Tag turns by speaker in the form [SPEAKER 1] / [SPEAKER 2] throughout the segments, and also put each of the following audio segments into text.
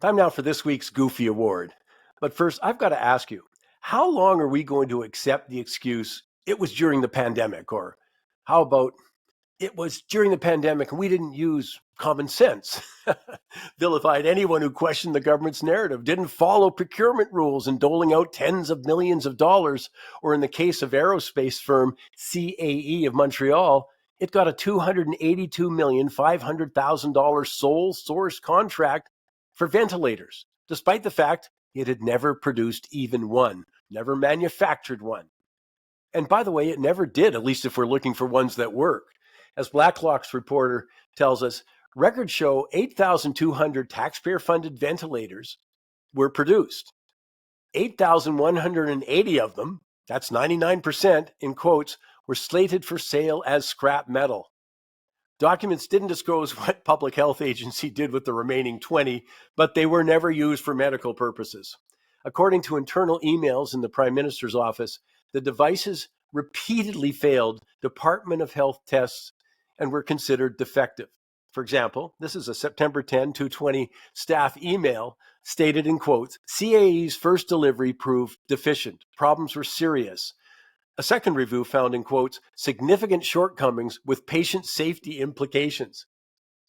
[SPEAKER 1] Time now for this week's Goofy Award. But first, I've got to ask you, how long are we going to accept the excuse it was during the pandemic? Or how about it was during the pandemic and we didn't use common sense? Vilified anyone who questioned the government's narrative, didn't follow procurement rules and doling out tens of millions of dollars, or in the case of aerospace firm CAE of Montreal, it got a $282,500,000 sole source contract for ventilators, despite the fact it had never produced even one, never manufactured one. And by the way, it never did, at least if we're looking for ones that work. As Blacklock's reporter tells us, records show 8,200 taxpayer funded ventilators were produced. 8,180 of them, that's 99%, in quotes, were slated for sale as scrap metal. Documents didn't disclose what public health agency did with the remaining 20, but they were never used for medical purposes. According to internal emails in the Prime Minister's office, the devices repeatedly failed Department of Health tests and were considered defective. For example, this is a September 10, 2020 staff email stated in quotes, CAE's first delivery proved deficient. Problems were serious. A second review found, in quotes, significant shortcomings with patient safety implications.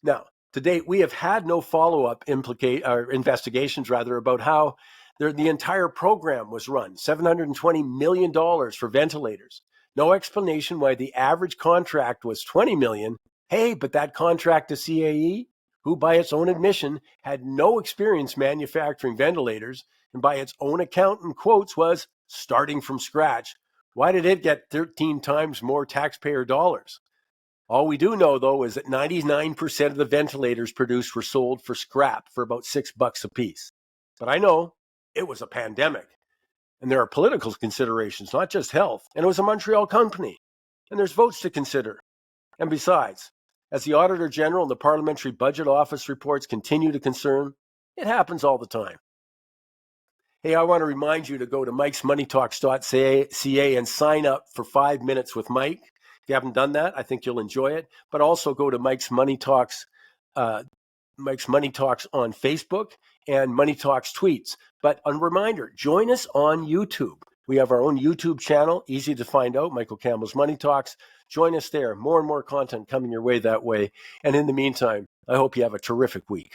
[SPEAKER 1] Now, to date, we have had no follow-up investigations about how the entire program was run, $720 million for ventilators. No explanation why the average contract was $20 million. Hey, but that contract to CAE, who by its own admission had no experience manufacturing ventilators, and by its own account, in quotes, was starting from scratch. Why did it get 13 times more taxpayer dollars? All we do know, though, is that 99% of the ventilators produced were sold for scrap for about $6 a piece. But I know it was a pandemic, and there are political considerations, not just health, and it was a Montreal company, and there's votes to consider. And besides, as the Auditor General and the Parliamentary Budget Office reports continue to concern, it happens all the time. Hey, I want to remind you to go to mikesmoneytalks.ca and sign up for 5 minutes with Mike. If you haven't done that, I think you'll enjoy it. But also go to Mike's Money Talks on Facebook and Money Talks tweets. But a reminder, join us on YouTube. We have our own YouTube channel, easy to find out, Michael Campbell's Money Talks. Join us there. More and more content coming your way that way. And in the meantime, I hope you have a terrific week.